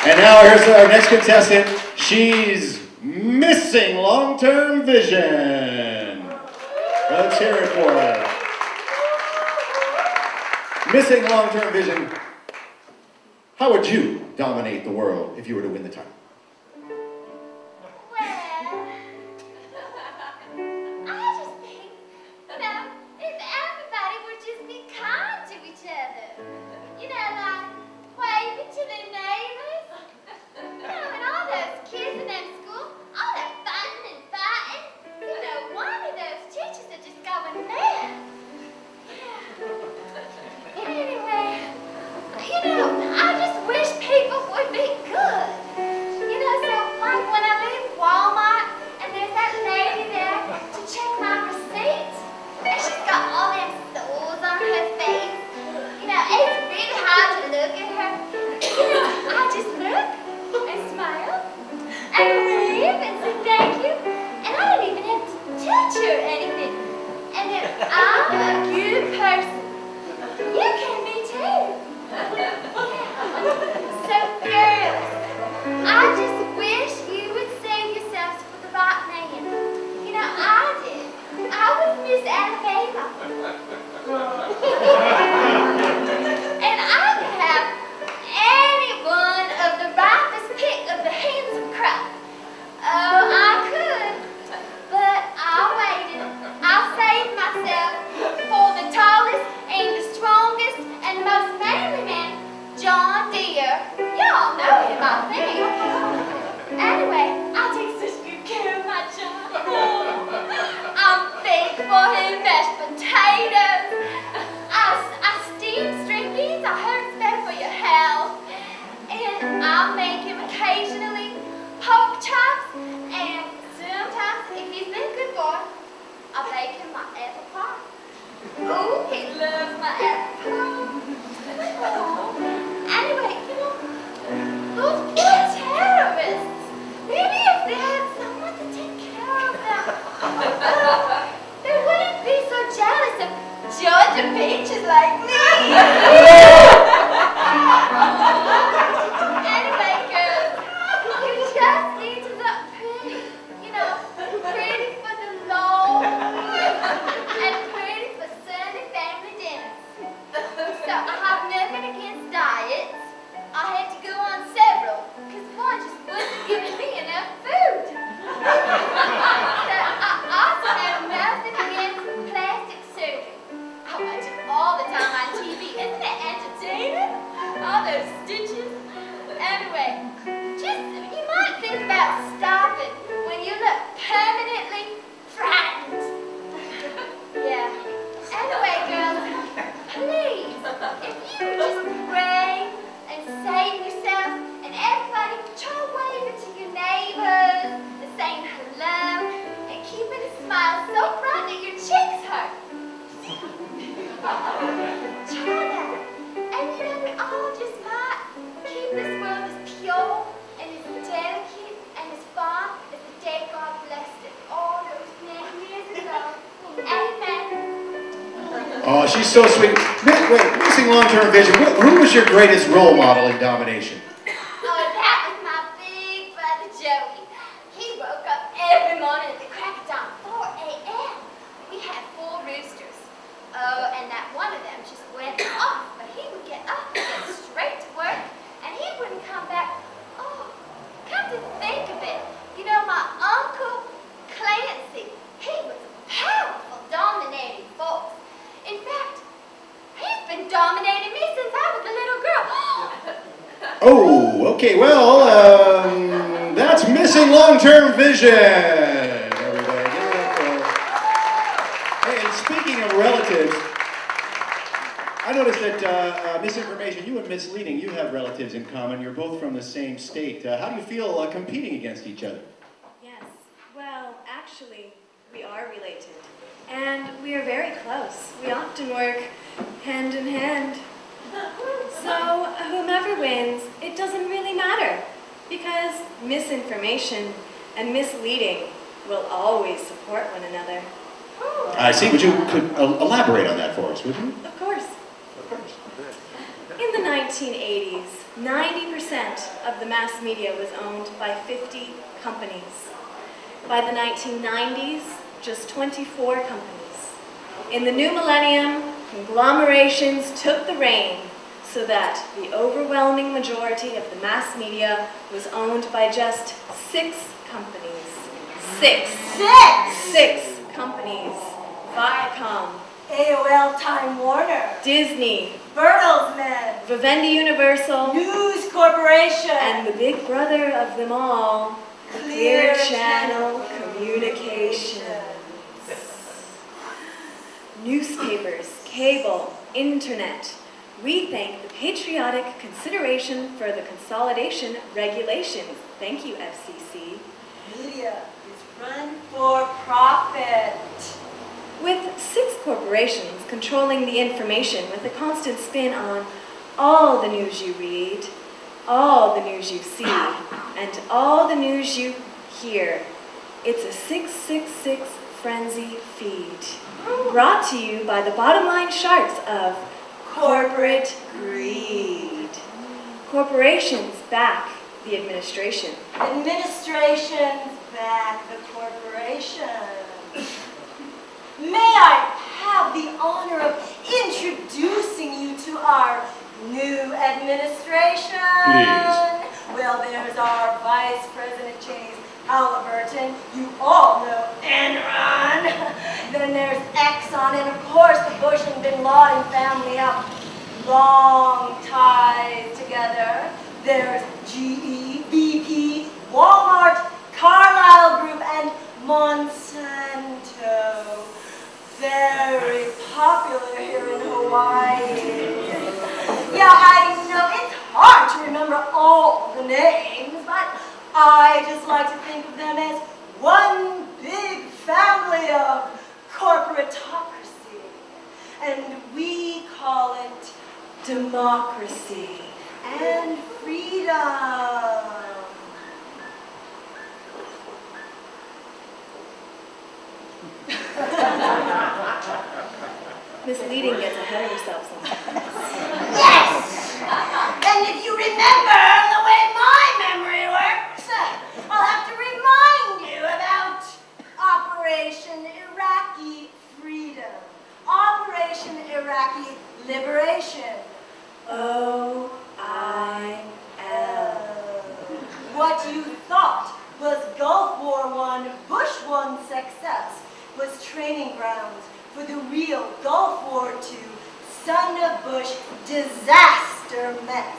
And now here's our next contestant. She's missing long-term vision. Let's hear it for her. Missing long-term vision. How would you dominate the world if you were to win the title? Oh, she's so sweet. Wait, missing long-term vision. Who was your greatest role model in domination? Oh, that was my big brother Joey. He woke up every morning at the crack of dawn, 4 a.m. We had 4 roosters. Oh, and that one of them just went off, but he would get up and get straight to work, and he wouldn't come back. Oh, come to think of it, you know, my uncle Clancy, he was a powerful, dominating force. In fact, he's been dominating me since I was a little girl. Oh, okay, well, that's missing long-term vision. Everybody, give it up. Hey, and speaking of relatives, I noticed that misinformation, you and misleading, you have relatives in common. You're both from the same state. How do you feel competing against each other? Yes, well, actually, we are related. And we are very close. We often work hand in hand. So whomever wins, it doesn't really matter, because misinformation and misleading will always support one another. I see. Would you could elaborate on that for us, would you? Of course. In the 1980s, 90% of the mass media was owned by 50 companies. By the 1990s, just 24 companies. In the new millennium, conglomerations took the reign so that the overwhelming majority of the mass media was owned by just 6 companies. 6 companies. Viacom, AOL Time Warner, Disney, Bertelsmann, Vivendi Universal, News Corporation, and the big brother of them all, Clear Channel Communications. Newspapers, cable, internet. We thank the patriotic consideration for the consolidation regulations. Thank you, FCC. Media is run for profit. With 6 corporations controlling the information with a constant spin on all the news you read, all the news you see, and all the news you hear, it's a 666 frenzy feed. Brought to you by the bottom line sharks of corporate greed. Corporations back the administration. Administrations back the corporation. May I have the honor of introducing you to our new administration? Please. Well, there's our Vice President James Halliburton. You all know Enron. Then there's Exxon, and of course the Bush and Bin Laden family have long ties together. There's GE, BP, Walmart, Carlyle Group, and Monsanto. Very popular here in Hawaii. Yeah, I know it's hard to remember all the names, but I just like to think of them as one big family of corporatocracy. And we call it democracy and freedom. Miss Leading gets ahead of herself sometimes. Yes! And if you remember the way my memory works, I'll have to remind you about Operation Iraqi Freedom. Operation Iraqi Liberation. OIL. What you thought was Gulf War I, Bush I success was training grounds for the real Gulf War II, son of Bush disaster mess.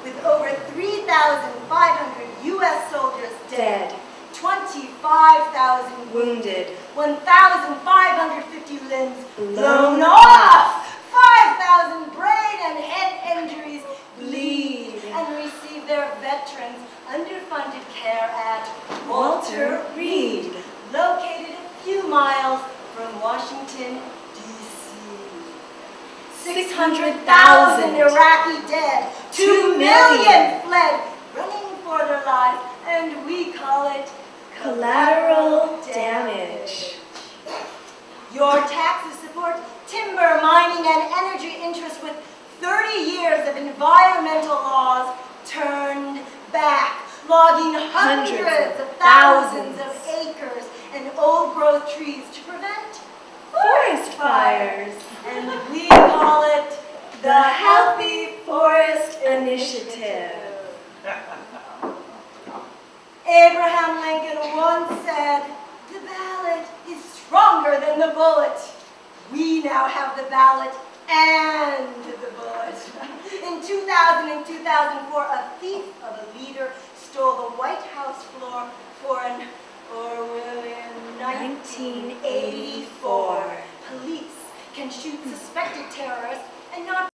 With over 3,500 U.S. soldiers dead, 25,000 Wounded, 1,550 limbs blown off, 5,000 brain and head injuries bleed and receive their veterans underfunded care at Walter Reed, located a few miles from Washington, D.C. 600,000 Iraqi dead, 2 million fled, running for their lives, and we call it collateral damage. Your taxes support timber, mining, and energy interests with 30 years of environmental laws turned back, logging hundreds of thousands of acres and old-growth trees to prevent Forest fires. And we call it the Healthy Forest Initiative. Abraham Lincoln once said, "The ballot is stronger than the bullet." We now have the ballot and the bullet. In 2000 and 2004, a thief of a leader stole the White House floor for an Orwellian 1984. Police can shoot suspected terrorists and not